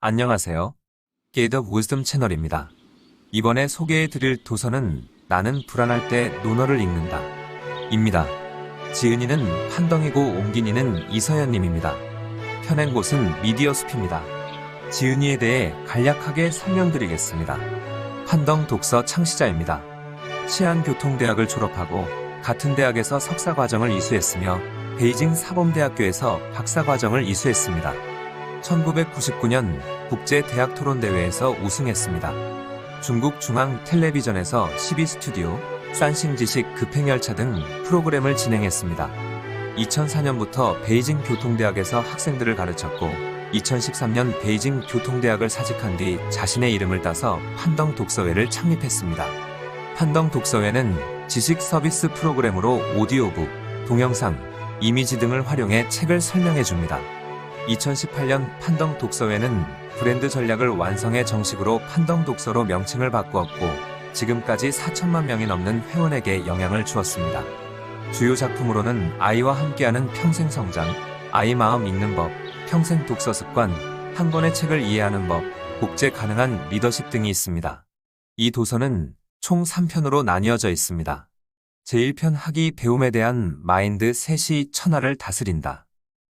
안녕하세요. Gate of Wisdom 채널입니다. 이번에 소개해드릴 도서는 나는 불안할 때 논어를 읽는다 입니다. 지은이는 판덩이고 옮긴이는 이서연님입니다. 펴낸 곳은 미디어숲입니다. 지은이에 대해 간략하게 설명드리겠습니다. 판덩 독서 창시자입니다. 치안교통대학을 졸업하고 같은 대학에서 석사과정을 이수했으며 베이징 사범대학교에서 박사과정을 이수했습니다. 1999년 국제대학토론대회에서 우승했습니다. 중국 중앙텔레비전에서 12스튜디오, 산싱지식 급행열차 등 프로그램을 진행했습니다. 2004년부터 베이징 교통대학에서 학생들을 가르쳤고 2013년 베이징 교통대학을 사직한 뒤 자신의 이름을 따서 판덩 독서회를 창립했습니다. 판덩 독서회는 지식 서비스 프로그램으로 오디오북, 동영상, 이미지 등을 활용해 책을 설명해 줍니다. 2018년 판덩 독서회는 브랜드 전략을 완성해 정식으로 판덩 독서로 명칭을 바꾸었고 지금까지 4천만 명이 넘는 회원에게 영향을 주었습니다. 주요 작품으로는 아이와 함께하는 평생 성장, 아이 마음 읽는 법, 평생 독서 습관, 한 권의 책을 이해하는 법, 복제 가능한 리더십 등이 있습니다. 이 도서는 총 3편으로 나뉘어져 있습니다. 제1편 학위 배움에 대한 마인드 셋이 천하를 다스린다.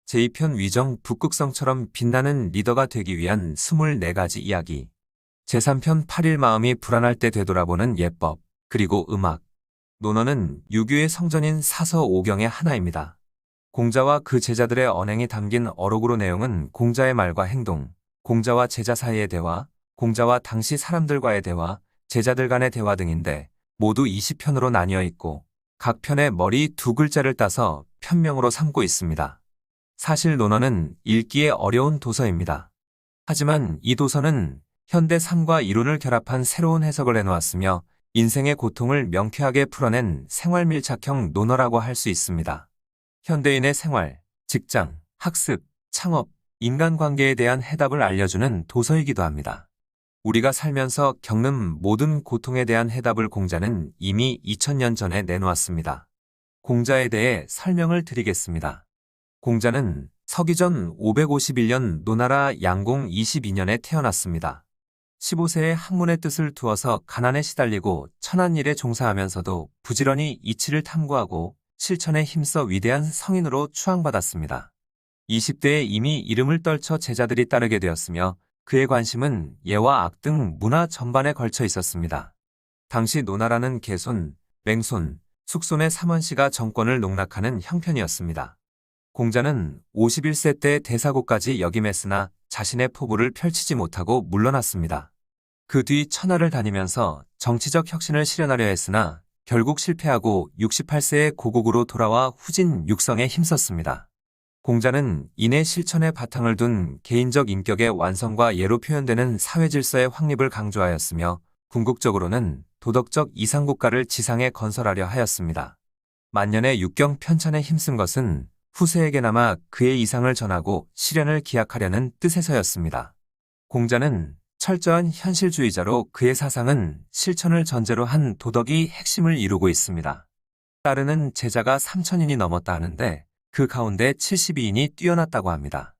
제2편 위정 북극성처럼 빛나는 리더가 되기 위한 24가지 이야기. 제3편 8일 마음이 불안할 때 되돌아보는 예법, 그리고 음악. 논어는 유교의 성전인 사서 오경의 하나입니다. 공자와 그 제자들의 언행이 담긴 어록으로 내용은 공자의 말과 행동, 공자와 제자 사이의 대화, 공자와 당시 사람들과의 대화, 제자들 간의 대화 등인데 모두 20편으로 나뉘어 있고 각 편의 머리 2글자를 따서 편명으로 삼고 있습니다. 사실 논어는 읽기에 어려운 도서입니다. 하지만 이 도서는 현대 삶과 이론을 결합한 새로운 해석을 해놓았으며 인생의 고통을 명쾌하게 풀어낸 생활 밀착형 논어라고 할 수 있습니다. 현대인의 생활, 직장, 학습, 창업, 인간관계에 대한 해답을 알려주는 도서이기도 합니다. 우리가 살면서 겪는 모든 고통에 대한 해답을 공자는 이미 2000년 전에 내놓았습니다. 공자에 대해 설명을 드리겠습니다. 공자는 서기전 551년 노나라 양공 22년에 태어났습니다. 15세에 학문의 뜻을 두어서 가난에 시달리고 천한 일에 종사하면서도 부지런히 이치를 탐구하고 실천에 힘써 위대한 성인으로 추앙받았습니다. 20대에 이미 이름을 떨쳐 제자들이 따르게 되었으며 그의 관심은 예와 악 등 문화 전반에 걸쳐 있었습니다. 당시 노나라는 개손, 맹손, 숙손의 3원씨가 정권을 농락하는 형편이었습니다. 공자는 51세 때 대사고까지 역임했으나 자신의 포부를 펼치지 못하고 물러났습니다. 그 뒤 천하를 다니면서 정치적 혁신을 실현하려 했으나 결국 실패하고 68세에 고국으로 돌아와 후진 육성에 힘썼습니다. 공자는 인의 실천에 바탕을 둔 개인적 인격의 완성과 예로 표현되는 사회 질서의 확립을 강조하였으며 궁극적으로는 도덕적 이상국가를 지상에 건설하려 하였습니다. 만년의 육경 편찬에 힘쓴 것은 후세에게나마 그의 이상을 전하고 실현을 기약하려는 뜻에서였습니다. 공자는 철저한 현실주의자로 그의 사상은 실천을 전제로 한 도덕이 핵심을 이루고 있습니다. 따르는 제자가 3000인이 넘었다 하는데 그 가운데 72인이 뛰어났다고 합니다.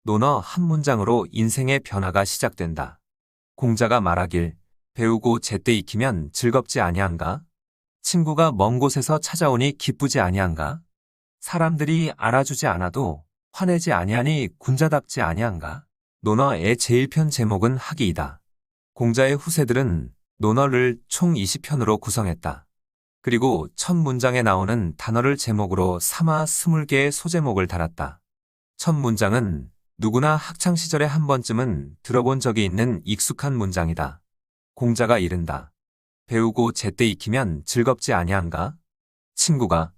논어 한 문장으로 인생의 변화가 시작된다. 공자가 말하길 배우고 제때 익히면 즐겁지 아니한가? 친구가 먼 곳에서 찾아오니 기쁘지 아니한가? 사람들이 알아주지 않아도 화내지 아니하니 군자답지 아니한가? 논어의 제1편 제목은 학위이다. 공자의 후세들은 논어를 총 20편으로 구성했다. 그리고 첫 문장에 나오는 단어를 제목으로 삼아 20개의 소제목을 달았다. 첫 문장은 누구나 학창시절에 한 번쯤은 들어본 적이 있는 익숙한 문장이다. 공자가 이른다. 배우고 제때 익히면 즐겁지 아니한가? 친구가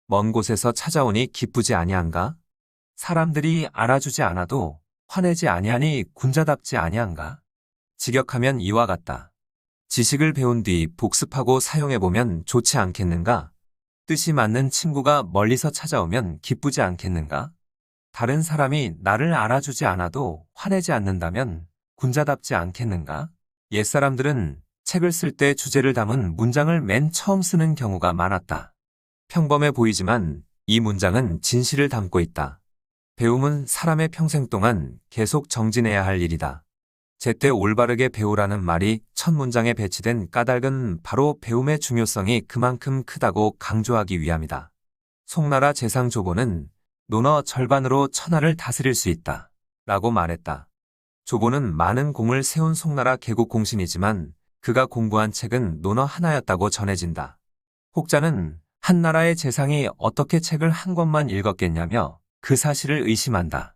먼 곳에서 찾아오니 기쁘지 아니한가? 사람들이 알아주지 않아도 화내지 아니하니 군자답지 아니한가? 직역하면 이와 같다. 지식을 배운 뒤 복습하고 사용해보면 좋지 않겠는가? 뜻이 맞는 친구가 멀리서 찾아오면 기쁘지 않겠는가? 다른 사람이 나를 알아주지 않아도 화내지 않는다면 군자답지 않겠는가? 옛사람들은 책을 쓸 때 주제를 담은 문장을 맨 처음 쓰는 경우가 많았다. 평범해 보이지만 이 문장은 진실을 담고 있다. 배움은 사람의 평생 동안 계속 정진해야 할 일이다. 제때 올바르게 배우라는 말이 첫 문장에 배치된 까닭은 바로 배움의 중요성이 그만큼 크다고 강조하기 위함이다. 송나라 재상조보는 논어 절반으로 천하를 다스릴 수 있다 라고 말했다. 조보는 많은 공을 세운 송나라 개국 공신이지만 그가 공부한 책은 논어 하나였다고 전해진다. 혹자는 한나라의 재상이 어떻게 책을 한 권만 읽었겠냐며 그 사실을 의심한다.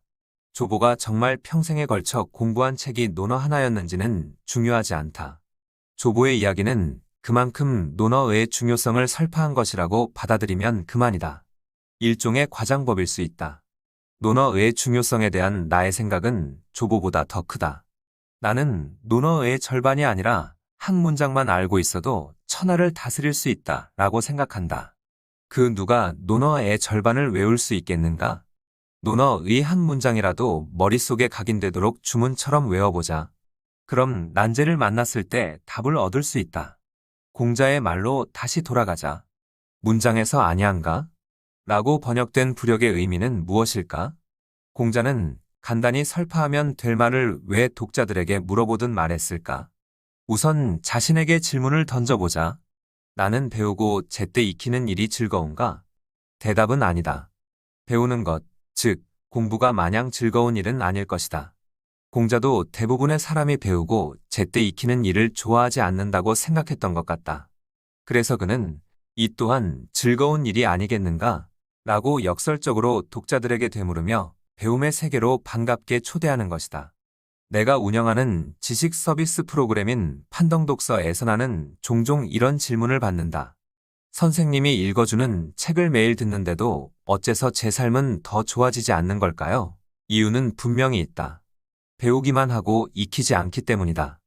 조보가 정말 평생에 걸쳐 공부한 책이 논어 하나였는지는 중요하지 않다. 조보의 이야기는 그만큼 논어의 중요성을 설파한 것이라고 받아들이면 그만이다. 일종의 과장법일 수 있다. 논어의 중요성에 대한 나의 생각은 조보보다 더 크다. 나는 논어의 절반이 아니라 한 문장만 알고 있어도 천하를 다스릴 수 있다 라고 생각한다. 그 누가 논어의 절반을 외울 수 있겠는가? 논어의 한 문장이라도 머릿속에 각인되도록 주문처럼 외워보자. 그럼 난제를 만났을 때 답을 얻을 수 있다. 공자의 말로 다시 돌아가자. 문장에서 아니한가? 라고 번역된 부력의 의미는 무엇일까? 공자는 간단히 설파하면 될 말을 왜 독자들에게 물어보듯 말했을까? 우선 자신에게 질문을 던져보자. 나는 배우고 제때 익히는 일이 즐거운가? 대답은 아니다. 배우는 것, 즉 공부가 마냥 즐거운 일은 아닐 것이다. 공자도 대부분의 사람이 배우고 제때 익히는 일을 좋아하지 않는다고 생각했던 것 같다. 그래서 그는 이 또한 즐거운 일이 아니겠는가? 라고 역설적으로 독자들에게 되물으며 배움의 세계로 반갑게 초대하는 것이다. 내가 운영하는 지식 서비스 프로그램인 판덕독서에서 나는 종종 이런 질문을 받는다. 선생님이 읽어주는 책을 매일 듣는데도 어째서 제 삶은 더 좋아지지 않는 걸까요? 이유는 분명히 있다. 배우기만 하고 익히지 않기 때문이다.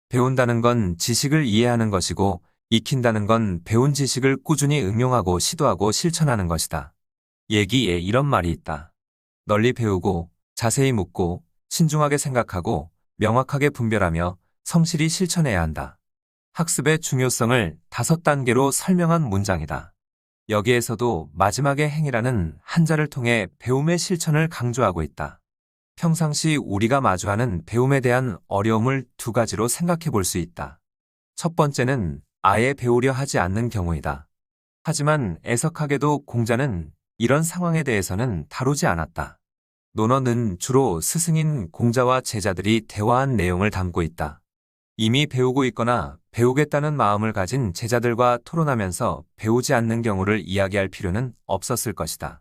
배운다는 건 지식을 이해하는 것이고 익힌다는 건 배운 지식을 꾸준히 응용하고 시도하고 실천하는 것이다. 예기에 이런 말이 있다. 널리 배우고 자세히 묻고 신중하게 생각하고 명확하게 분별하며 성실히 실천해야 한다. 학습의 중요성을 5단계로 설명한 문장이다. 여기에서도 마지막의 행이라는 한자를 통해 배움의 실천을 강조하고 있다. 평상시 우리가 마주하는 배움에 대한 어려움을 2가지로 생각해 볼 수 있다. 첫 번째는 아예 배우려 하지 않는 경우이다. 하지만 애석하게도 공자는 이런 상황에 대해서는 다루지 않았다. 논어는 주로 스승인 공자와 제자들이 대화한 내용을 담고 있다. 이미 배우고 있거나 배우겠다는 마음을 가진 제자들과 토론하면서 배우지 않는 경우를 이야기할 필요는 없었을 것이다.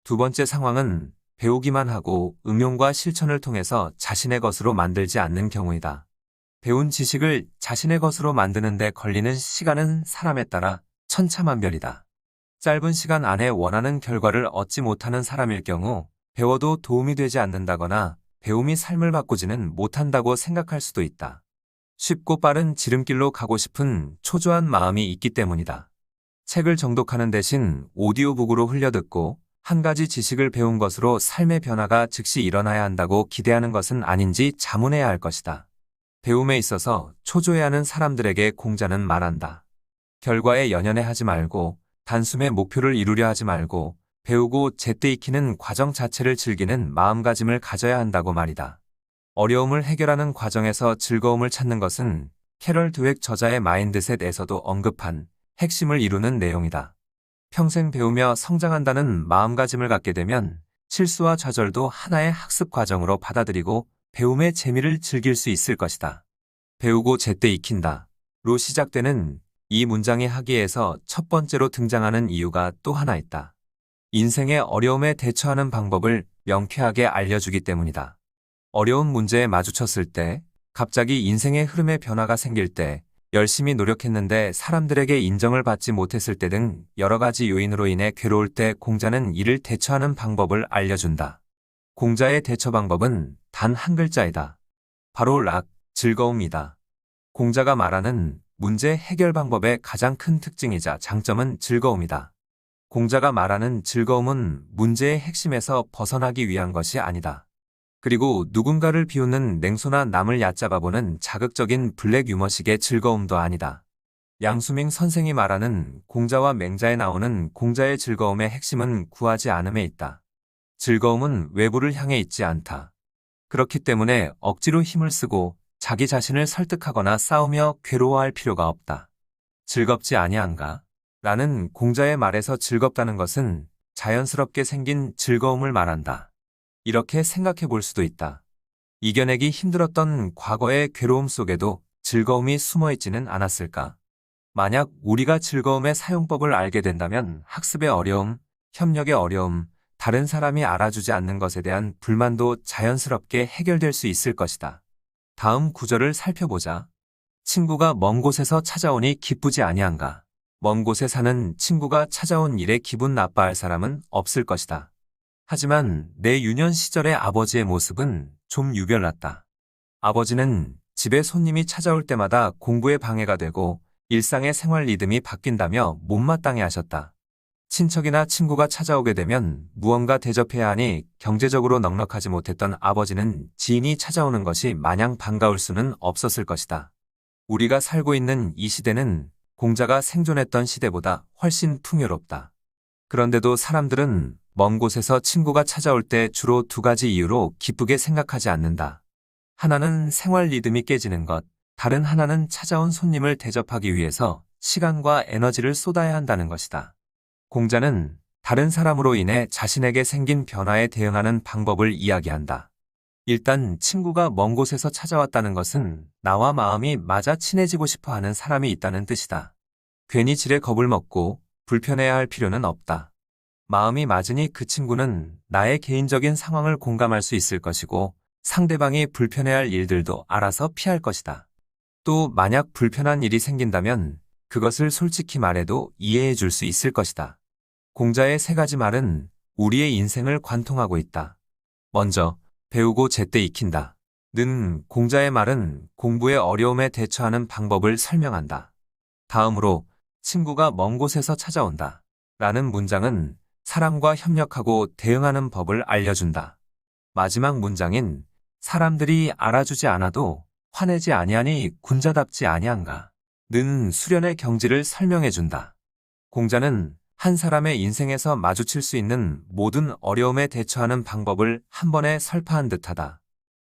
두 번째 상황은 배우기만 하고 응용과 실천을 통해서 자신의 것으로 만들지 않는 경우이다. 배운 지식을 자신의 것으로 만드는 데 걸리는 시간은 사람에 따라 천차만별이다. 짧은 시간 안에 원하는 결과를 얻지 못하는 사람일 경우 배워도 도움이 되지 않는다거나 배움이 삶을 바꾸지는 못한다고 생각할 수도 있다. 쉽고 빠른 지름길로 가고 싶은 초조한 마음이 있기 때문이다. 책을 정독하는 대신 오디오북으로 흘려듣고 한 가지 지식을 배운 것으로 삶의 변화가 즉시 일어나야 한다고 기대하는 것은 아닌지 자문해야 할 것이다. 배움에 있어서 초조해하는 사람들에게 공자는 말한다. 결과에 연연해하지 말고 단숨에 목표를 이루려 하지 말고 배우고 제때 익히는 과정 자체를 즐기는 마음가짐을 가져야 한다고 말이다. 어려움을 해결하는 과정에서 즐거움을 찾는 것은 캐럴 드웩 저자의 마인드셋에서도 언급한 핵심을 이루는 내용이다. 평생 배우며 성장한다는 마음가짐을 갖게 되면 실수와 좌절도 하나의 학습 과정으로 받아들이고 배움의 재미를 즐길 수 있을 것이다. 배우고 제때 익힌다로 시작되는 이 문장의 하기에서 첫 번째로 등장하는 이유가 또 하나 있다. 인생의 어려움에 대처하는 방법을 명쾌하게 알려주기 때문이다. 어려운 문제에 마주쳤을 때, 갑자기 인생의 흐름에 변화가 생길 때, 열심히 노력했는데 사람들에게 인정을 받지 못했을 때 등 여러 가지 요인으로 인해 괴로울 때 공자는 이를 대처하는 방법을 알려준다. 공자의 대처 방법은 단 한 글자이다. 바로 락, 즐거움이다. 공자가 말하는 문제 해결 방법의 가장 큰 특징이자 장점은 즐거움이다. 공자가 말하는 즐거움은 문제의 핵심에서 벗어나기 위한 것이 아니다. 그리고 누군가를 비웃는 냉소나 남을 얕잡아보는 자극적인 블랙 유머식의 즐거움도 아니다. 양수밍 선생이 말하는 공자와 맹자에 나오는 공자의 즐거움의 핵심은 구하지 않음에 있다. 즐거움은 외부를 향해 있지 않다. 그렇기 때문에 억지로 힘을 쓰고 자기 자신을 설득하거나 싸우며 괴로워할 필요가 없다. 즐겁지 아니한가? 라는 공자의 말에서 즐겁다는 것은 자연스럽게 생긴 즐거움을 말한다. 이렇게 생각해 볼 수도 있다. 이겨내기 힘들었던 과거의 괴로움 속에도 즐거움이 숨어 있지는 않았을까? 만약 우리가 즐거움의 사용법을 알게 된다면 학습의 어려움, 협력의 어려움, 다른 사람이 알아주지 않는 것에 대한 불만도 자연스럽게 해결될 수 있을 것이다. 다음 구절을 살펴보자. 친구가 먼 곳에서 찾아오니 기쁘지 아니한가? 먼 곳에 사는 친구가 찾아온 일에 기분 나빠할 사람은 없을 것이다. 하지만 내 유년 시절의 아버지의 모습은 좀 유별났다. 아버지는 집에 손님이 찾아올 때마다 공부에 방해가 되고 일상의 생활 리듬이 바뀐다며 못마땅해 하셨다. 친척이나 친구가 찾아오게 되면 무언가 대접해야 하니 경제적으로 넉넉하지 못했던 아버지는 지인이 찾아오는 것이 마냥 반가울 수는 없었을 것이다. 우리가 살고 있는 이 시대는 공자가 생존했던 시대보다 훨씬 풍요롭다. 그런데도 사람들은 먼 곳에서 친구가 찾아올 때 주로 두 가지 이유로 기쁘게 생각하지 않는다. 하나는 생활 리듬이 깨지는 것, 다른 하나는 찾아온 손님을 대접하기 위해서 시간과 에너지를 쏟아야 한다는 것이다. 공자는 다른 사람으로 인해 자신에게 생긴 변화에 대응하는 방법을 이야기한다. 일단 친구가 먼 곳에서 찾아왔다는 것은 나와 마음이 맞아 친해지고 싶어 하는 사람이 있다는 뜻이다. 괜히 지레 겁을 먹고 불편해야 할 필요는 없다. 마음이 맞으니 그 친구는 나의 개인적인 상황을 공감할 수 있을 것이고 상대방이 불편해할 일들도 알아서 피할 것이다. 또 만약 불편한 일이 생긴다면 그것을 솔직히 말해도 이해해 줄 수 있을 것이다. 공자의 세 가지 말은 우리의 인생을 관통하고 있다. 먼저, 배우고 제때 익힌다. 는 공자의 말은 공부의 어려움에 대처하는 방법을 설명한다. 다음으로, 친구가 먼 곳에서 찾아온다. 라는 문장은 사람과 협력하고 대응하는 법을 알려준다. 마지막 문장인 사람들이 알아주지 않아도 화내지 아니하니 군자답지 아니한가? 는 수련의 경지를 설명해준다. 공자는 한 사람의 인생에서 마주칠 수 있는 모든 어려움에 대처하는 방법을 한 번에 설파한 듯하다.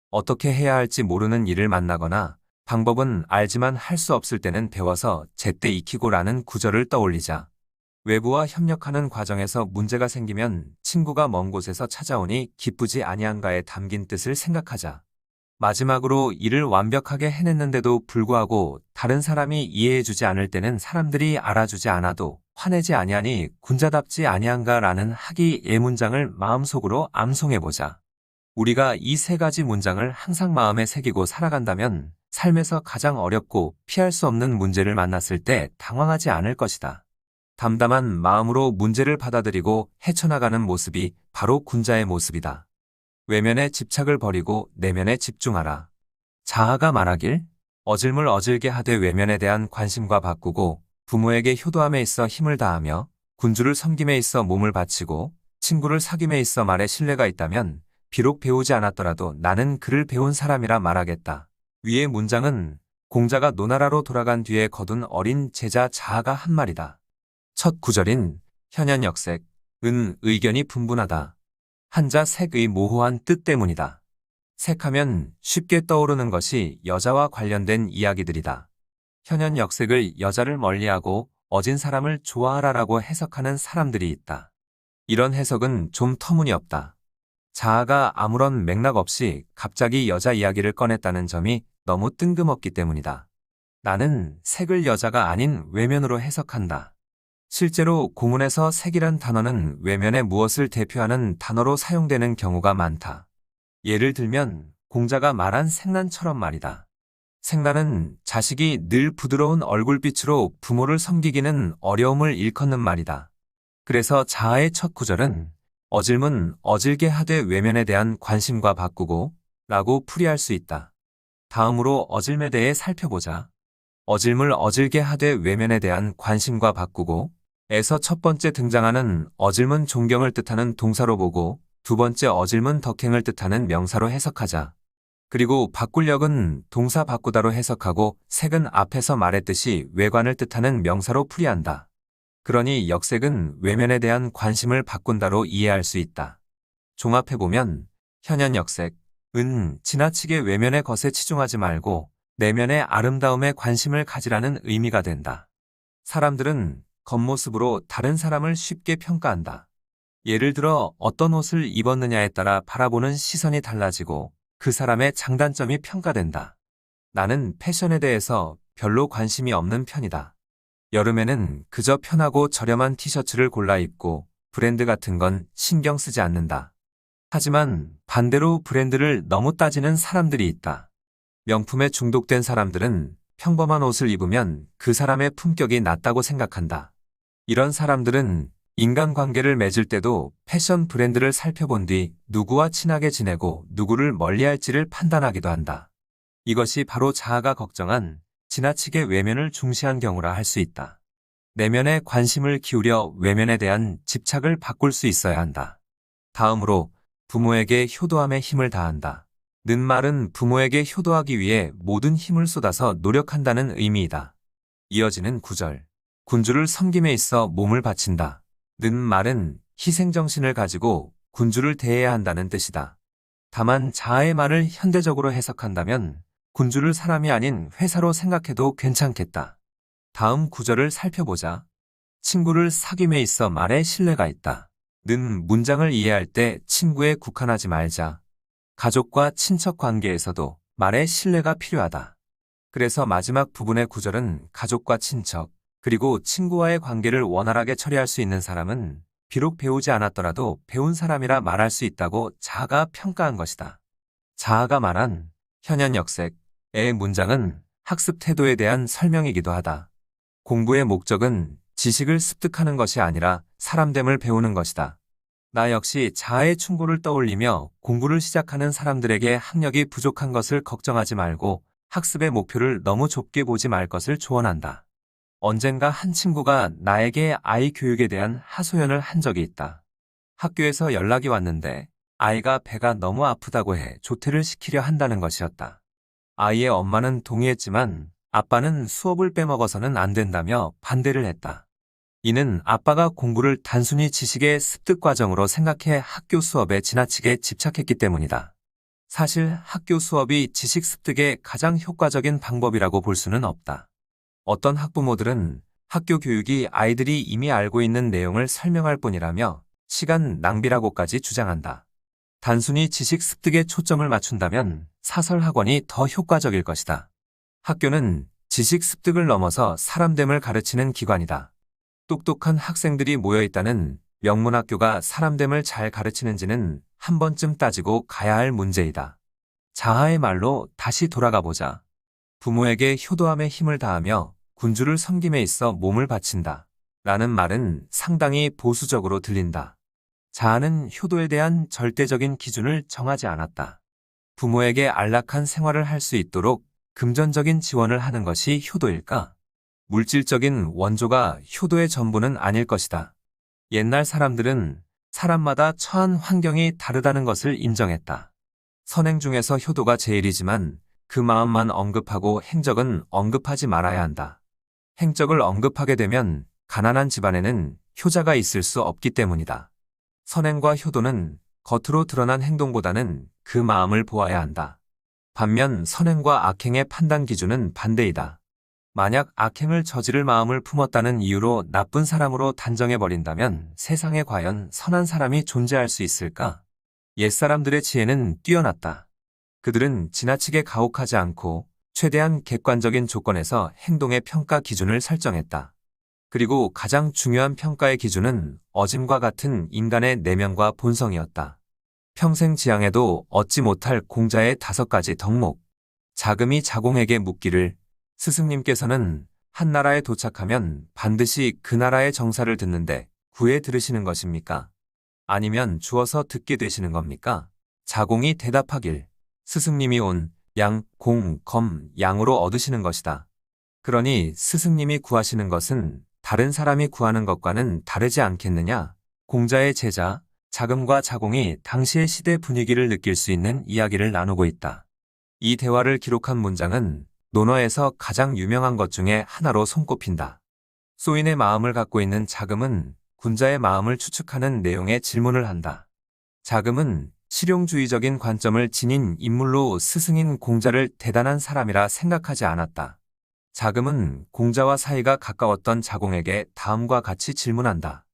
어떻게 해야 할지 모르는 일을 만나거나 방법은 알지만 할 수 없을 때는 배워서 제때 익히고라는 구절을 떠올리자. 외부와 협력하는 과정에서 문제가 생기면 친구가 먼 곳에서 찾아오니 기쁘지 아니한가에 담긴 뜻을 생각하자. 마지막으로 일을 완벽하게 해냈는데도 불구하고 다른 사람이 이해해주지 않을 때는 사람들이 알아주지 않아도 화내지 아니하니 군자답지 아니한가라는 학이 예문장을 마음속으로 암송해보자. 우리가 이 세 가지 문장을 항상 마음에 새기고 살아간다면 삶에서 가장 어렵고 피할 수 없는 문제를 만났을 때 당황하지 않을 것이다. 담담한 마음으로 문제를 받아들이고 헤쳐나가는 모습이 바로 군자의 모습이다. 외면에 집착을 버리고 내면에 집중하라. 자아가 말하길 어질물 어질게 하되 외면에 대한 관심과 바꾸고 부모에게 효도함에 있어 힘을 다하며 군주를 섬김에 있어 몸을 바치고 친구를 사귐에 있어 말에 신뢰가 있다면 비록 배우지 않았더라도 나는 그를 배운 사람이라 말하겠다. 위의 문장은 공자가 노나라로 돌아간 뒤에 거둔 어린 제자 자아가 한 말이다. 첫 구절인 현현역색, 은 의견이 분분하다. 한자 색의 모호한 뜻 때문이다. 색하면 쉽게 떠오르는 것이 여자와 관련된 이야기들이다. 현현역색을 여자를 멀리하고 어진 사람을 좋아하라라고 해석하는 사람들이 있다. 이런 해석은 좀 터무니없다. 자아가 아무런 맥락 없이 갑자기 여자 이야기를 꺼냈다는 점이 너무 뜬금없기 때문이다. 나는 색을 여자가 아닌 외면으로 해석한다. 실제로 고문에서 색이란 단어는 외면의 무엇을 대표하는 단어로 사용되는 경우가 많다. 예를 들면 공자가 말한 생란처럼 말이다. 생란은 자식이 늘 부드러운 얼굴빛으로 부모를 섬기기는 어려움을 일컫는 말이다. 그래서 자아의 첫 구절은 어질문 어질게 하되 외면에 대한 관심과 바꾸고 라고 풀이할 수 있다. 다음으로 어질에 대해 살펴보자. 어질물 어질게 하되 외면에 대한 관심과 바꾸고 에서 첫 번째 등장하는 어질문 존경을 뜻하는 동사로 보고 두 번째 어질문 덕행을 뜻하는 명사로 해석하자. 그리고 바꿀력은 동사 바꾸다로 해석하고 색은 앞에서 말했듯이 외관을 뜻하는 명사로 풀이한다. 그러니 역색은 외면에 대한 관심을 바꾼다로 이해할 수 있다. 종합해보면 현현역색, 지나치게 외면의 것에 치중하지 말고 내면의 아름다움에 관심을 가지라는 의미가 된다. 사람들은 겉모습으로 다른 사람을 쉽게 평가한다. 예를 들어 어떤 옷을 입었느냐에 따라 바라보는 시선이 달라지고 그 사람의 장단점이 평가된다. 나는 패션에 대해서 별로 관심이 없는 편이다. 여름에는 그저 편하고 저렴한 티셔츠를 골라 입고 브랜드 같은 건 신경 쓰지 않는다. 하지만 반대로 브랜드를 너무 따지는 사람들이 있다. 명품에 중독된 사람들은 평범한 옷을 입으면 그 사람의 품격이 낮다고 생각한다. 이런 사람들은 인간관계를 맺을 때도 패션 브랜드를 살펴본 뒤 누구와 친하게 지내고 누구를 멀리할지를 판단하기도 한다. 이것이 바로 자아가 걱정한 지나치게 외면을 중시한 경우라 할 수 있다. 내면에 관심을 기울여 외면에 대한 집착을 바꿀 수 있어야 한다. 다음으로 부모에게 효도함에 힘을 다한다. 는 말은 부모에게 효도하기 위해 모든 힘을 쏟아서 노력한다는 의미이다. 이어지는 구절. 군주를 섬김에 있어 몸을 바친다. 는 말은 희생정신을 가지고 군주를 대해야 한다는 뜻이다. 다만 자아의 말을 현대적으로 해석한다면 군주를 사람이 아닌 회사로 생각해도 괜찮겠다. 다음 구절을 살펴보자. 친구를 사귐에 있어 말에 신뢰가 있다. 는 문장을 이해할 때 친구에 국한하지 말자. 가족과 친척 관계에서도 말에 신뢰가 필요하다. 그래서 마지막 부분의 구절은 가족과 친척, 그리고 친구와의 관계를 원활하게 처리할 수 있는 사람은 비록 배우지 않았더라도 배운 사람이라 말할 수 있다고 자아가 평가한 것이다. 자아가 말한 현현역색의 문장은 학습 태도에 대한 설명이기도 하다. 공부의 목적은 지식을 습득하는 것이 아니라 사람됨을 배우는 것이다. 나 역시 자아의 충고를 떠올리며 공부를 시작하는 사람들에게 학력이 부족한 것을 걱정하지 말고 학습의 목표를 너무 좁게 보지 말 것을 조언한다. 언젠가 한 친구가 나에게 아이 교육에 대한 하소연을 한 적이 있다. 학교에서 연락이 왔는데 아이가 배가 너무 아프다고 해 조퇴를 시키려 한다는 것이었다. 아이의 엄마는 동의했지만 아빠는 수업을 빼먹어서는 안 된다며 반대를 했다. 이는 아빠가 공부를 단순히 지식의 습득 과정으로 생각해 학교 수업에 지나치게 집착했기 때문이다. 사실 학교 수업이 지식 습득의 가장 효과적인 방법이라고 볼 수는 없다. 어떤 학부모들은 학교 교육이 아이들이 이미 알고 있는 내용을 설명할 뿐이라며 시간 낭비라고까지 주장한다. 단순히 지식 습득에 초점을 맞춘다면 사설 학원이 더 효과적일 것이다. 학교는 지식 습득을 넘어서 사람됨을 가르치는 기관이다. 똑똑한 학생들이 모여있다는 명문학교가 사람됨을 잘 가르치는지는 한 번쯤 따지고 가야 할 문제이다. 자아의 말로 다시 돌아가 보자. 부모에게 효도함에 힘을 다하며 군주를 섬김에 있어 몸을 바친다. 라는 말은 상당히 보수적으로 들린다. 자아는 효도에 대한 절대적인 기준을 정하지 않았다. 부모에게 안락한 생활을 할 수 있도록 금전적인 지원을 하는 것이 효도일까? 물질적인 원조가 효도의 전부는 아닐 것이다. 옛날 사람들은 사람마다 처한 환경이 다르다는 것을 인정했다. 선행 중에서 효도가 제일이지만 그 마음만 언급하고 행적은 언급하지 말아야 한다. 행적을 언급하게 되면 가난한 집안에는 효자가 있을 수 없기 때문이다. 선행과 효도는 겉으로 드러난 행동보다는 그 마음을 보아야 한다. 반면 선행과 악행의 판단 기준은 반대이다. 만약 악행을 저지를 마음을 품었다는 이유로 나쁜 사람으로 단정해버린다면 세상에 과연 선한 사람이 존재할 수 있을까? 옛사람들의 지혜는 뛰어났다. 그들은 지나치게 가혹하지 않고 최대한 객관적인 조건에서 행동의 평가 기준을 설정했다. 그리고 가장 중요한 평가의 기준은 어짐과 같은 인간의 내면과 본성이었다. 평생 지향해도 얻지 못할 공자의 5가지 덕목. 자금이 자공에게 묻기를 스승님께서는 한 나라에 도착하면 반드시 그 나라의 정사를 듣는데 구해 들으시는 것입니까? 아니면 주어서 듣게 되시는 겁니까? 자공이 대답하길 스승님이 온 양, 공, 검, 양으로 얻으시는 것이다. 그러니 스승님이 구하시는 것은 다른 사람이 구하는 것과는 다르지 않겠느냐? 공자의 제자, 자금과 자공이 당시의 시대 분위기를 느낄 수 있는 이야기를 나누고 있다. 이 대화를 기록한 문장은 논어에서 가장 유명한 것 중에 하나로 손꼽힌다. 소인의 마음을 갖고 있는 자금은 군자의 마음을 추측하는 내용의 질문을 한다. 자금은 실용주의적인 관점을 지닌 인물로 스승인 공자를 대단한 사람이라 생각하지 않았다. 자금은 공자와 사이가 가까웠던 자공에게 다음과 같이 질문한다.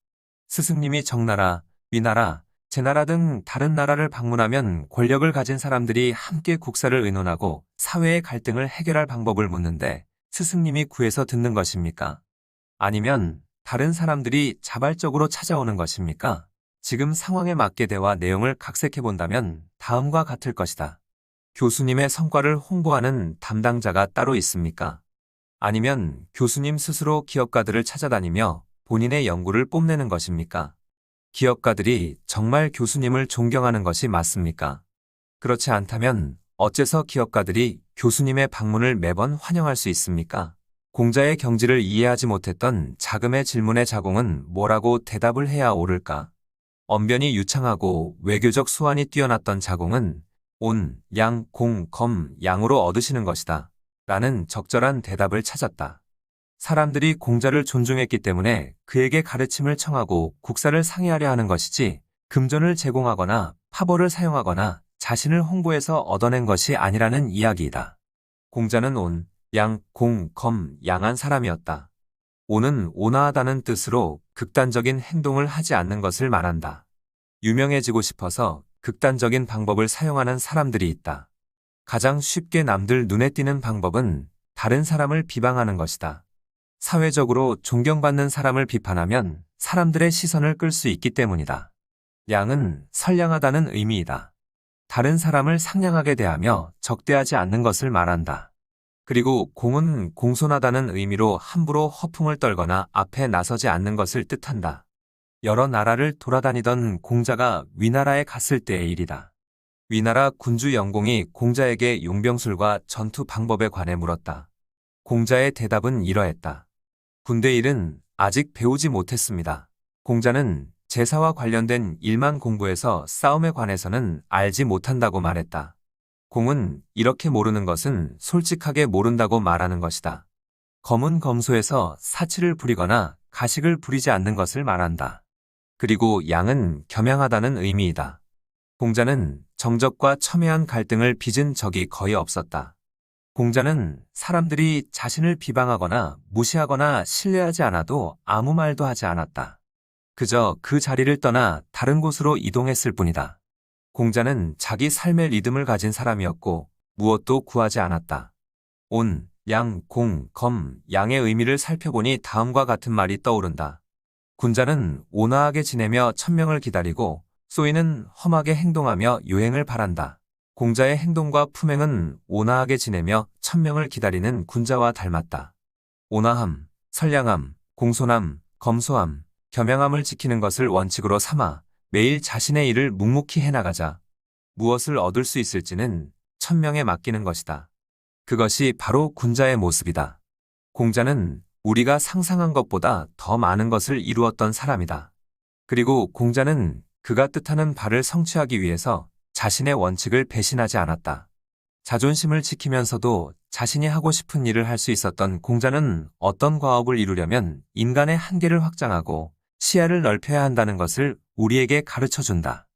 스승님이 정나라, 위나라, 제나라 등 다른 나라를 방문하면 권력을 가진 사람들이 함께 국사를 의논하고 사회의 갈등을 해결할 방법을 묻는데 스승님이 구해서 듣는 것입니까? 아니면 다른 사람들이 자발적으로 찾아오는 것입니까? 지금 상황에 맞게 대화 내용을 각색해 본다면 다음과 같을 것이다. 교수님의 성과를 홍보하는 담당자가 따로 있습니까? 아니면 교수님 스스로 기업가들을 찾아다니며 본인의 연구를 뽐내는 것입니까? 기업가들이 정말 교수님을 존경하는 것이 맞습니까? 그렇지 않다면 어째서 기업가들이 교수님의 방문을 매번 환영할 수 있습니까? 공자의 경지를 이해하지 못했던 자금의 질문에 자공은 뭐라고 대답을 해야 옳을까? 언변이 유창하고 외교적 수완이 뛰어났던 자공은 온, 양, 공, 검, 양으로 얻으시는 것이다. 라는 적절한 대답을 찾았다. 사람들이 공자를 존중했기 때문에 그에게 가르침을 청하고 국사를 상의하려 하는 것이지 금전을 제공하거나 파벌을 사용하거나 자신을 홍보해서 얻어낸 것이 아니라는 이야기이다. 공자는 온, 양, 공, 검, 양한 사람이었다. 온은 온화하다는 뜻으로 극단적인 행동을 하지 않는 것을 말한다. 유명해지고 싶어서 극단적인 방법을 사용하는 사람들이 있다. 가장 쉽게 남들 눈에 띄는 방법은 다른 사람을 비방하는 것이다. 사회적으로 존경받는 사람을 비판하면 사람들의 시선을 끌 수 있기 때문이다. 양은 선량하다는 의미이다. 다른 사람을 상냥하게 대하며 적대하지 않는 것을 말한다. 그리고 공은 공손하다는 의미로 함부로 허풍을 떨거나 앞에 나서지 않는 것을 뜻한다. 여러 나라를 돌아다니던 공자가 위나라에 갔을 때의 일이다. 위나라 군주 영공이 공자에게 용병술과 전투 방법에 관해 물었다. 공자의 대답은 이러했다. 군대 일은 아직 배우지 못했습니다. 공자는 제사와 관련된 일만 공부해서 싸움에 관해서는 알지 못한다고 말했다. 공은 이렇게 모르는 것은 솔직하게 모른다고 말하는 것이다. 검은 검소해서 사치를 부리거나 가식을 부리지 않는 것을 말한다. 그리고 양은 겸양하다는 의미이다. 공자는 정적과 첨예한 갈등을 빚은 적이 거의 없었다. 공자는 사람들이 자신을 비방하거나 무시하거나 신뢰하지 않아도 아무 말도 하지 않았다. 그저 그 자리를 떠나 다른 곳으로 이동했을 뿐이다. 공자는 자기 삶의 리듬을 가진 사람이었고 무엇도 구하지 않았다. 온, 양, 공, 검, 양의 의미를 살펴보니 다음과 같은 말이 떠오른다. 군자는 온화하게 지내며 천명을 기다리고 소인은 험하게 행동하며 요행을 바란다. 공자의 행동과 품행은 온화하게 지내며 천명을 기다리는 군자와 닮았다. 온화함, 선량함, 공손함, 검소함, 겸양함을 지키는 것을 원칙으로 삼아 매일 자신의 일을 묵묵히 해나가자. 무엇을 얻을 수 있을지는 천명에 맡기는 것이다. 그것이 바로 군자의 모습이다. 공자는 우리가 상상한 것보다 더 많은 것을 이루었던 사람이다. 그리고 공자는 그가 뜻하는 바를 성취하기 위해서 자신의 원칙을 배신하지 않았다. 자존심을 지키면서도 자신이 하고 싶은 일을 할 수 있었던 공자는 어떤 과업을 이루려면 인간의 한계를 확장하고 시야를 넓혀야 한다는 것을 우리에게 가르쳐준다.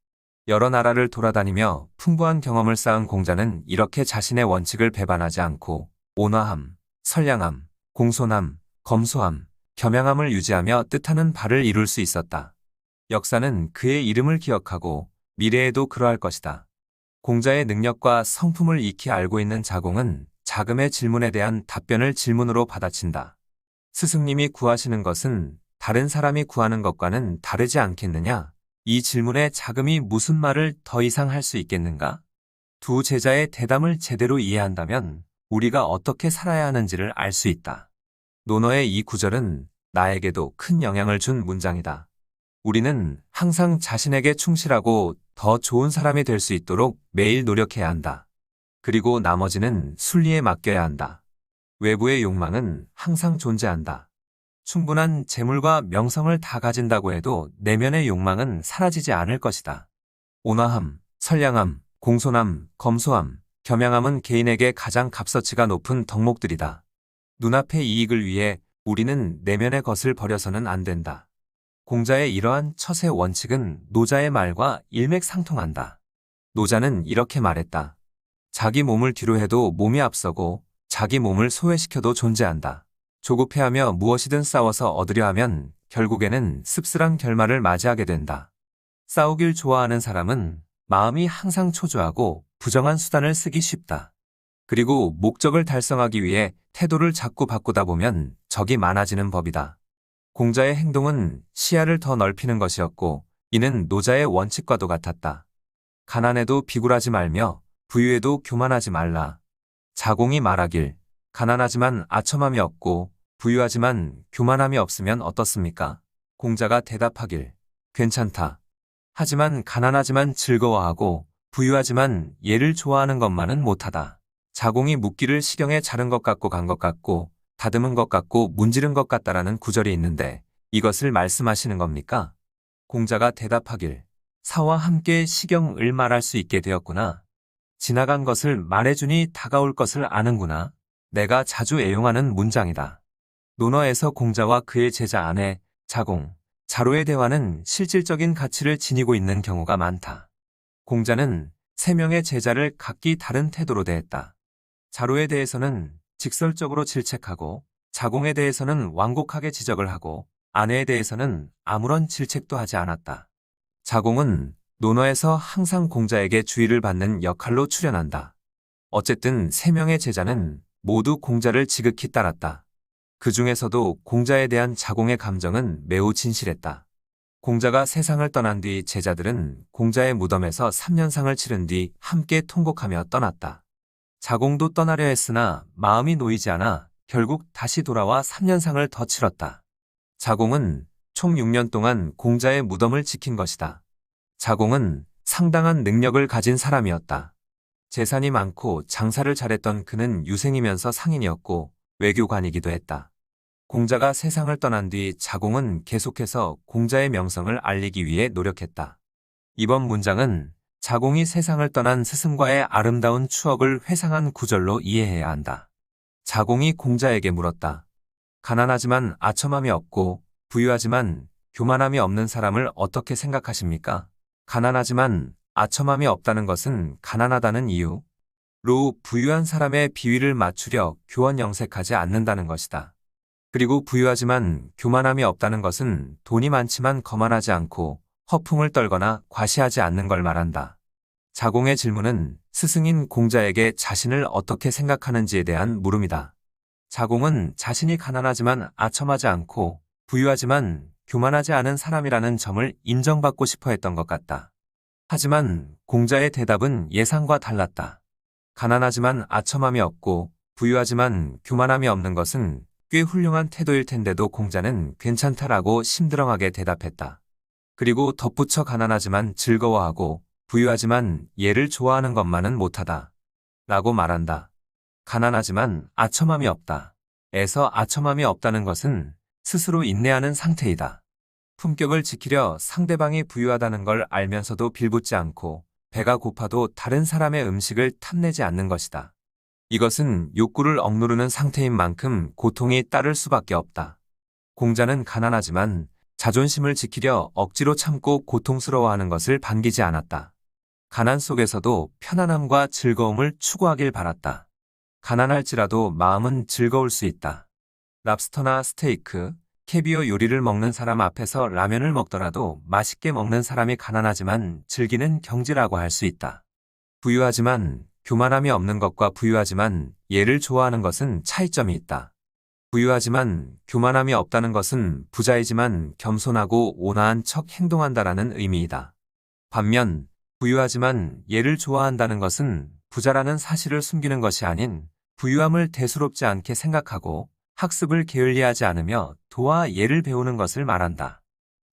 여러 나라를 돌아다니며 풍부한 경험을 쌓은 공자는 이렇게 자신의 원칙을 배반하지 않고 온화함, 선량함, 공손함, 검소함, 겸양함을 유지하며 뜻하는 바를 이룰 수 있었다. 역사는 그의 이름을 기억하고 미래에도 그러할 것이다. 공자의 능력과 성품을 익히 알고 있는 자공은 자금의 질문에 대한 답변을 질문으로 받아친다. 스승님이 구하시는 것은 다른 사람이 구하는 것과는 다르지 않겠느냐? 이 질문에 자금이 무슨 말을 더 이상 할 수 있겠는가? 두 제자의 대담을 제대로 이해한다면 우리가 어떻게 살아야 하는지를 알 수 있다. 논어의 이 구절은 나에게도 큰 영향을 준 문장이다. 우리는 항상 자신에게 충실하고 더 좋은 사람이 될 수 있도록 매일 노력해야 한다. 그리고 나머지는 순리에 맡겨야 한다. 외부의 욕망은 항상 존재한다. 충분한 재물과 명성을 다 가진다고 해도 내면의 욕망은 사라지지 않을 것이다. 온화함, 선량함, 공손함, 검소함, 겸양함은 개인에게 가장 값어치가 높은 덕목들이다. 눈앞의 이익을 위해 우리는 내면의 것을 버려서는 안 된다. 공자의 이러한 처세 원칙은 노자의 말과 일맥상통한다. 노자는 이렇게 말했다. 자기 몸을 뒤로 해도 몸이 앞서고 자기 몸을 소외시켜도 존재한다. 조급해하며 무엇이든 싸워서 얻으려 하면 결국에는 씁쓸한 결말을 맞이하게 된다. 싸우길 좋아하는 사람은 마음이 항상 초조하고 부정한 수단을 쓰기 쉽다. 그리고 목적을 달성하기 위해 태도를 자꾸 바꾸다 보면 적이 많아지는 법이다. 공자의 행동은 시야를 더 넓히는 것이었고 이는 노자의 원칙과도 같았다. 가난해도 비굴하지 말며 부유해도 교만하지 말라. 자공이 말하길 가난하지만 아첨함이 없고 부유하지만 교만함이 없으면 어떻습니까? 공자가 대답하길 괜찮다. 하지만 가난하지만 즐거워하고 부유하지만 얘를 좋아하는 것만은 못하다. 자공이 묻기를 시경에 자른 것 같고 간 것 같고 다듬은 것 같고 문지른 것 같다라는 구절이 있는데 이것을 말씀하시는 겁니까? 공자가 대답하길 사와 함께 시경을 말할 수 있게 되었구나. 지나간 것을 말해주니 다가올 것을 아는구나. 내가 자주 애용하는 문장이다. 논어에서 공자와 그의 제자 아내, 자공, 자로의 대화는 실질적인 가치를 지니고 있는 경우가 많다. 공자는 3명의 제자를 각기 다른 태도로 대했다. 자로에 대해서는 직설적으로 질책하고 자공에 대해서는 완곡하게 지적을 하고 아내에 대해서는 아무런 질책도 하지 않았다. 자공은 논어에서 항상 공자에게 주의를 받는 역할로 출연한다. 어쨌든 3명의 제자는 모두 공자를 지극히 따랐다. 그 중에서도 공자에 대한 자공의 감정은 매우 진실했다. 공자가 세상을 떠난 뒤 제자들은 공자의 무덤에서 3년상을 치른 뒤 함께 통곡하며 떠났다. 자공도 떠나려 했으나 마음이 놓이지 않아 결국 다시 돌아와 3년상을 더 치렀다. 자공은 총 6년 동안 공자의 무덤을 지킨 것이다. 자공은 상당한 능력을 가진 사람이었다. 재산이 많고 장사를 잘했던 그는 유생이면서 상인이었고 외교관이기도 했다. 공자가 세상을 떠난 뒤 자공은 계속해서 공자의 명성을 알리기 위해 노력했다. 이번 문장은 자공이 세상을 떠난 스승과의 아름다운 추억을 회상한 구절로 이해해야 한다. 자공이 공자에게 물었다. 가난하지만 아첨함이 없고 부유하지만 교만함이 없는 사람을 어떻게 생각하십니까? 가난하지만 아첨함이 없다는 것은 가난하다는 이유로 부유한 사람의 비위를 맞추려 교원영색하지 않는다는 것이다. 그리고 부유하지만 교만함이 없다는 것은 돈이 많지만 거만하지 않고 허풍을 떨거나 과시하지 않는 걸 말한다. 자공의 질문은 스승인 공자에게 자신을 어떻게 생각하는지에 대한 물음이다. 자공은 자신이 가난하지만 아첨하지 않고 부유하지만 교만하지 않은 사람이라는 점을 인정받고 싶어 했던 것 같다. 하지만 공자의 대답은 예상과 달랐다. 가난하지만 아첨함이 없고 부유하지만 교만함이 없는 것은 꽤 훌륭한 태도일 텐데도 공자는 괜찮다라고 심드렁하게 대답했다. 그리고 덧붙여 가난하지만 즐거워하고 부유하지만 얘를 좋아하는 것만은 못하다. 라고 말한다. 가난하지만 아첨함이 없다. 에서 아첨함이 없다는 것은 스스로 인내하는 상태이다. 품격을 지키려 상대방이 부유하다는 걸 알면서도 빌붙지 않고 배가 고파도 다른 사람의 음식을 탐내지 않는 것이다. 이것은 욕구를 억누르는 상태인 만큼 고통이 따를 수밖에 없다. 공자는 가난하지만 자존심을 지키려 억지로 참고 고통스러워하는 것을 반기지 않았다. 가난 속에서도 편안함과 즐거움을 추구하길 바랐다. 가난할지라도 마음은 즐거울 수 있다. 랍스터나 스테이크, 캐비어 요리를 먹는 사람 앞에서 라면을 먹더라도 맛있게 먹는 사람이 가난하지만 즐기는 경지라고 할 수 있다. 부유하지만 교만함이 없는 것과 부유하지만 얘를 좋아하는 것은 차이점이 있다. 부유하지만 교만함이 없다는 것은 부자이지만 겸손하고 온화한 척 행동한다라는 의미이다. 반면 부유하지만 얘를 좋아한다는 것은 부자라는 사실을 숨기는 것이 아닌 부유함을 대수롭지 않게 생각하고 학습을 게을리하지 않으며 도와 예를 배우는 것을 말한다.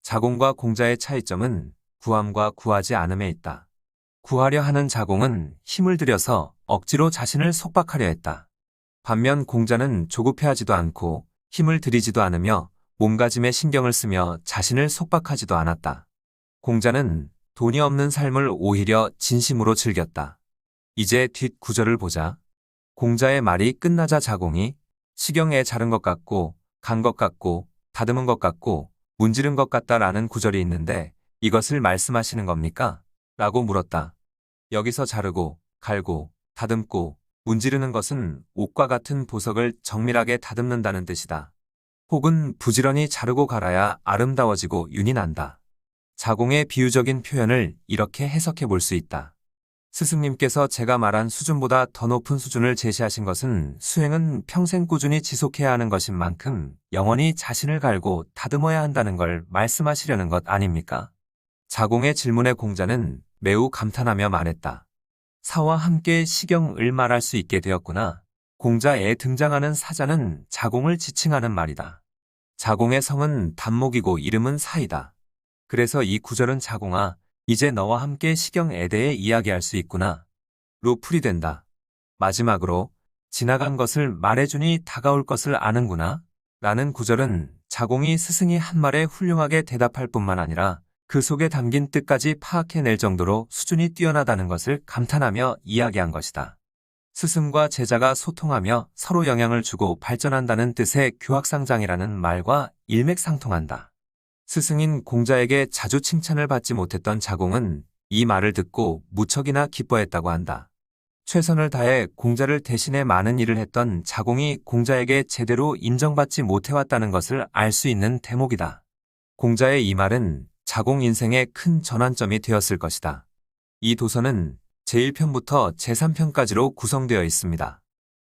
자공과 공자의 차이점은 구함과 구하지 않음에 있다. 구하려 하는 자공은 힘을 들여서 억지로 자신을 속박하려 했다. 반면 공자는 조급해하지도 않고 힘을 들이지도 않으며 몸가짐에 신경을 쓰며 자신을 속박하지도 않았다. 공자는 돈이 없는 삶을 오히려 진심으로 즐겼다. 이제 뒷 구절을 보자. 공자의 말이 끝나자 자공이 시경에 자른 것 같고 간 것 같고 다듬은 것 같고 문지른 것 같다라는 구절이 있는데 이것을 말씀하시는 겁니까? 라고 물었다. 여기서 자르고, 갈고, 다듬고, 문지르는 것은 옷과 같은 보석을 정밀하게 다듬는다는 뜻이다. 혹은 부지런히 자르고 갈아야 아름다워지고 윤이 난다. 자공의 비유적인 표현을 이렇게 해석해 볼 수 있다. 스승님께서 제가 말한 수준보다 더 높은 수준을 제시하신 것은 수행은 평생 꾸준히 지속해야 하는 것인 만큼 영원히 자신을 갈고 다듬어야 한다는 걸 말씀하시려는 것 아닙니까? 자공의 질문에 공자는 매우 감탄하며 말했다. 사와 함께 시경을 말할 수 있게 되었구나. 공자에 등장하는 사자는 자공을 지칭하는 말이다. 자공의 성은 단목이고 이름은 사이다. 그래서 이 구절은 자공아, 이제 너와 함께 시경에 대해 이야기할 수 있구나. 로 풀이된다. 마지막으로 지나간 것을 말해주니 다가올 것을 아는구나. 라는 구절은 자공이 스승이 한 말에 훌륭하게 대답할 뿐만 아니라 그 속에 담긴 뜻까지 파악해낼 정도로 수준이 뛰어나다는 것을 감탄하며 이야기한 것이다. 스승과 제자가 소통하며 서로 영향을 주고 발전한다는 뜻의 교학상장이라는 말과 일맥상통한다. 스승인 공자에게 자주 칭찬을 받지 못했던 자공은 이 말을 듣고 무척이나 기뻐했다고 한다. 최선을 다해 공자를 대신해 많은 일을 했던 자공이 공자에게 제대로 인정받지 못해왔다는 것을 알 수 있는 대목이다. 공자의 이 말은 자공 인생의 큰 전환점이 되었을 것이다. 이 도서는 제1편부터 제3편까지로 구성되어 있습니다.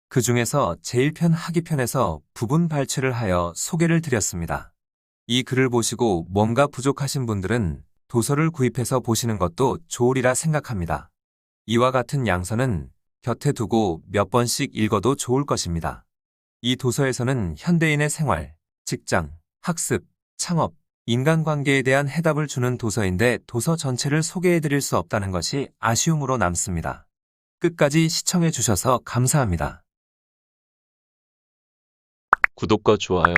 그 중에서 제1편 하기편에서 부분 발췌를 하여 소개를 드렸습니다. 이 글을 보시고 뭔가 부족하신 분들은 도서를 구입해서 보시는 것도 좋으리라 생각합니다. 이와 같은 양서는 곁에 두고 몇 번씩 읽어도 좋을 것입니다. 이 도서에서는 현대인의 생활, 직장, 학습, 창업, 인간관계에 대한 해답을 주는 도서인데 도서 전체를 소개해드릴 수 없다는 것이 아쉬움으로 남습니다. 끝까지 시청해 주셔서 감사합니다. 구독과 좋아요,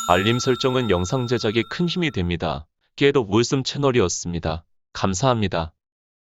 알림 설정은 영상 제작에 큰 힘이 됩니다. Get of Wisdom 채널이었습니다. 감사합니다.